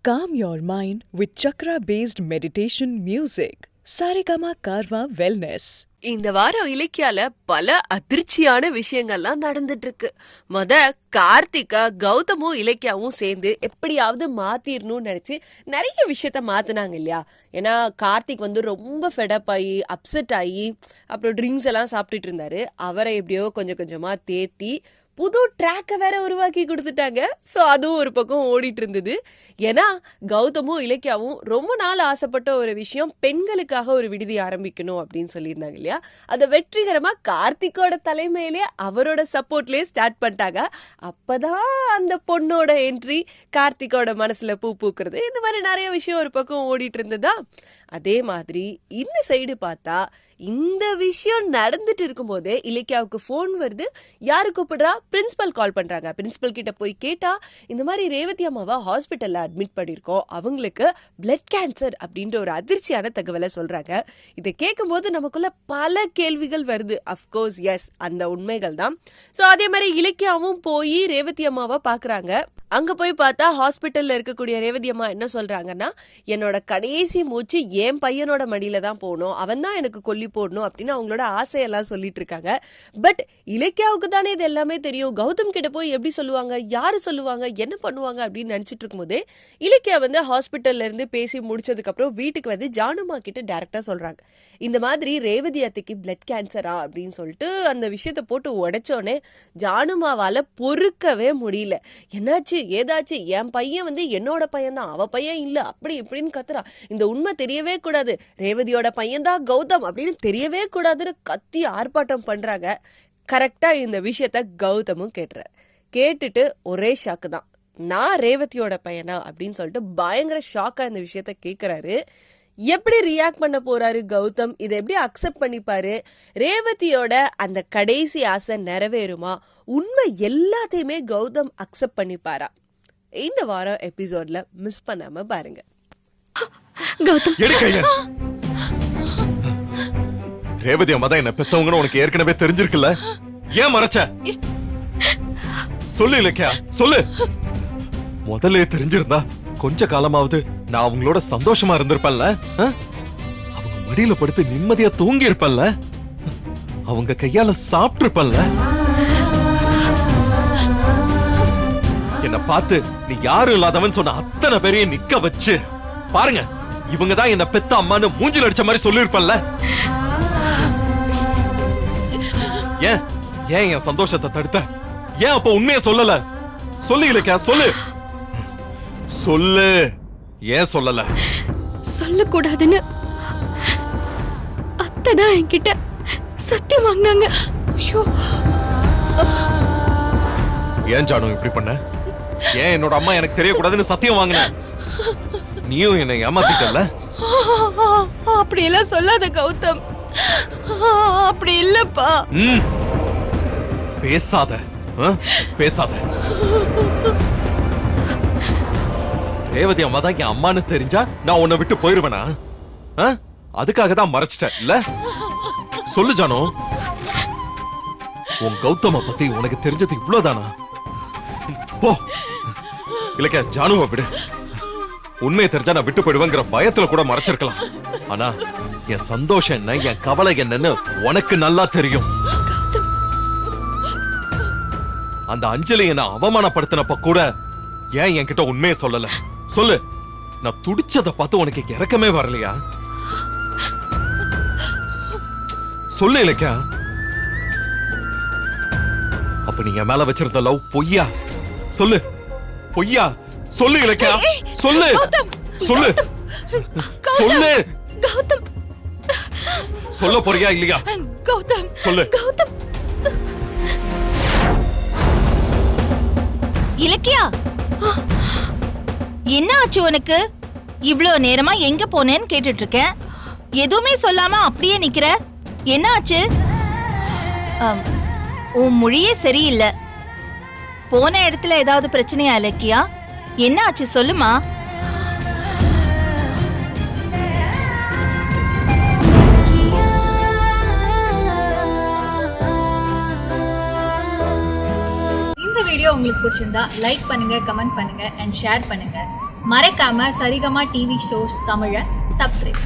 Calm your mind with chakra-based meditation music. Saregama Karwa Wellness. இந்த வாரம் இலக்கியால பல அதிர்ச்சியான விஷயங்கள்லாம் நடந்துட்டு இருக்கு. கார்த்திகா கௌதமும் இலக்கியாவும் சேர்ந்து எப்படியாவது மாத்திரணும்னு நினைச்சு நிறைய விஷயத்த மாத்தினாங்க இல்லையா. ஏன்னா கார்த்திக் ரொம்ப ஃபெடப் ஆகி அப்செட் ஆகி அப்புறம் ட்ரிங்க்ஸ் எல்லாம் சாப்பிட்டுட்டு இருந்தாரு. அவரை எப்படியோ கொஞ்சம் கொஞ்சமா தேத்தி புது ட்ராக்கை வேற உருவாக்கி கொடுத்துட்டாங்க. ஸோ அதுவும் ஒரு பக்கம் ஓடிட்டு இருந்தது. ஏன்னா கௌதமும் இலக்கியாவும் ரொம்ப நாள் ஆசைப்பட்ட ஒரு விஷயம், பெண்களுக்காக ஒரு விடுதி ஆரம்பிக்கணும் அப்படின்னு சொல்லியிருந்தாங்க இல்லையா. அதை வெற்றிகரமாக கார்த்திக்கோட தலைமையிலே அவரோட சப்போர்ட்லேயே ஸ்டார்ட் பண்ணிட்டாங்க. அப்போதான் அந்த பொண்ணோட என்ட்ரி, கார்த்திக்கோட மனசில் பூ பூக்குறது, இந்த மாதிரி நிறைய விஷயம் ஒரு பக்கம் ஓடிட்டு இருந்ததா. அதே மாதிரி இந்த சைடு பார்த்தா இந்த விஷயம் நடந்துட்டு இருக்கும் போதே இலக்கியாவுக்கு ஃபோன் வருது. யாரு கூப்பிடுறா? பிரின்சிபல் கால் பண்றாங்க. பிரின்சிபல் கிட்ட போய் கேட்டா, இந்த மாதிரி ரேவதி அம்மாவை ஹாஸ்பிட்டல்ல அட்மிட் பண்ணிருக்கோம், அவங்களுக்கு பிளட் கேன்சர் அப்படின்ற ஒரு அதிர்ச்சியான தகவலை சொல்றாங்க. இதை கேட்கும் போது நமக்குள்ள பல கேள்விகள் வருது. அஃப்கோர்ஸ் எஸ், அந்த உண்மைகள் தான். ஸோ அதே மாதிரி இலக்கியாவும் போய் ரேவதி அம்மாவை பாக்குறாங்க. அங்க போய் பார்த்தா ஹாஸ்பிட்டல்ல இருக்கக்கூடிய ரேவதி அம்மா என்ன சொல்றாங்கன்னா, என்னோட கடைசி மூச்சு என் பையனோட மடியில தான் போகணும், அவன் தான் எனக்கு கொல்லி போடணும் அப்படின்னு அவங்களோட ஆசையெல்லாம் சொல்லிட்டு இருக்காங்க. பட் இலக்கியாவுக்கு தானே இது எல்லாமே தெரியும். கௌதம் கிட்ட போய் எப்படி சொல்லுவாங்க, யாரு சொல்லுவாங்க, என்ன பண்ணுவாங்க அப்படின்னு நினைச்சிட்டு இருக்கும் போதே இலக்கியா ஹாஸ்பிட்டல்ல இருந்து பேசி முடிச்சதுக்கு அப்புறம் வீட்டுக்கு ஜானுமா கிட்ட டைரக்டா சொல்றாங்க, இந்த மாதிரி ரேவதி அத்தைக்கு பிளட் கேன்சரா அப்படின்னு சொல்லிட்டு அந்த விஷயத்த போட்டு உடைச்சோடனே ஜானுமாவால பொறுக்கவே முடியல. என்னாச்சு ஏதாச்சு, என் பையன் என்னோட பையன் தான், அவ பையன் இல்ல, அப்படி இப்படின்னு கத்துறா. இந்த உண்மை தெரியவே கூடாது, ரேவதியோட பையன் தான் கௌதம் அப்படின்னு தெரியவே கூடாதுன்னு கத்தி ஆர்ப்பாட்டம் பண்றாங்க. கரெக்டா இந்த விஷயத்த கௌதமும் கேட்டுறாரு. கேட்டுட்டு ஒரே ஷாக்கு தான், நான் ரேவதியோட பையனா அப்படின்னு சொல்லிட்டு பயங்கர ஷாக்கா இந்த விஷயத்த கேட்கிறாரு. எப்படி ரியாக்ட் பண்ண போறாரு கௌதம், இதை எப்படி அக்செப்ட் பண்ணிப்பாரு, ரேவதியோட அந்த கடைசி ஆசை நிறைவேறுமா, உண்மை எல்லாத்தையுமே கௌதம் அக்செப்ட் பண்ணிப்பாரா? இந்த வாரம் எபிசோட்ல மிஸ் பண்ணாம பாருங்க. கௌதம், ரேவதி அம்மா தான் என்ன பெத்தவங்கன்னு உனக்கு ஏற்கனவே தெரிஞ்சிருக்குல்ல, ஏன் மறைச்ச? சொல்லு இலக்கியா, சொல்லு. முதல்ல தெரிஞ்சிருந்தா கொஞ்ச காலமாவது நான் அவங்களோட சந்தோஷமா இருந்திருப்பேன்ல, அவங்க மடியில படுத்து நிம்மதியா தூங்கி இருப்பேன்ல, அவங்க கையால சாப்பிட்டு இருப்பேன்ல. என்ன பார்த்து நீ யாரும் இல்லாதவன் சொன்ன அத்தனை பேரையும் நிக்க வச்சு பாருங்க, இவங்க தான் என்ன பெத்த அம்மான்னு மூஞ்சில அடிச்ச மாதிரி சொல்லிருப்பேன்ல. ஏன் ஏன் என் சந்தோஷத்தை தடுத்த? ஏன் அப்ப உண்மையை சொல்லல? சொல்லு இலக்கியா, சொல்லு சொல்லு. ஏன் சொல்லல? சொல்லக்கூடாதுன்னு அத்தைதான் என்கிட்ட சத்தியம் வாங்கினாங்க. ஐயோ, ஏன் ஜானு இப்படி பண்ண? ஏன் என்னோட அம்மா எனக்கு தெரியக்கூடாதுன்னு சத்தியம் வாங்கின? நீயும் என்னை ஏமாத்திட்டல்ல. அப்படி எல்லாம் சொல்லாத கௌதம், அப்படி இல்லப்பா. பேசாத, பேசாத. ரேவதி அம்மா தான் என் அம்மான்னு தெரிஞ்சா நான் உன்னை விட்டு போயிருவேனா? அதுக்காக தான் மறைச்சிட்டேன் இல்ல? சொல்லு ஜானு, உன் கௌதம பத்தி உனக்கு தெரிஞ்சது இவ்வளவுதானா? போ இல்லக்க, ஜானுவை விடு. உண்மையை தெரிஞ்சா நான் விட்டு போயிடுவேங்கிற பயத்துல கூட மறைச்சிருக்கலாம். ஆனா என் சந்தோஷம் என்ன, என் கவலை என்னன்னு உனக்கு நல்லா தெரியும். அந்த அஞ்சலி என்ன அவமானப்படுத்தினப்ப கூட ஏன் என்கிட்ட உண்மையை சொல்லல? சொல்லு. நான் துடிச்சத பார்த்து உனக்கு இறக்கமே வரலையா? சொல்லு இலக்கியா. அப்ப நீ என் மேல வச்சிருந்த லவ் பொய்யா? சொல்லு, பொய்யா? சொல்லு இலக்கியா, சொல்லு சொல்லு சொல்லு. சொல்ல போறியா இல்லையா? கௌதம் சொல்லு. கௌதம். இலக்கியா, என்ன ஆச்சு உனக்கு? இவ்ளோ நேரமா எங்க போனேன்னு கேட்டுட்டு இருக்கேன், எதுவுமே சொல்லாம அப்படியே நிக்கிற. என்ன ஆச்சு? உன் மொழியே சரியில்லை. போன இடத்துல ஏதாவது பிரச்சனையா இலக்கியா? என்ன ஆச்சு சொல்லுமா. இந்த வீடியோ உங்களுக்கு பிடிச்சிருந்தா லைக் பண்ணுங்க, கமெண்ட் பண்ணுங்க அண்ட் ஷேர் பண்ணுங்க. மறக்காம சரிகமா டிவி ஷோஸ் தமிழை சப்ஸ்கிரைப்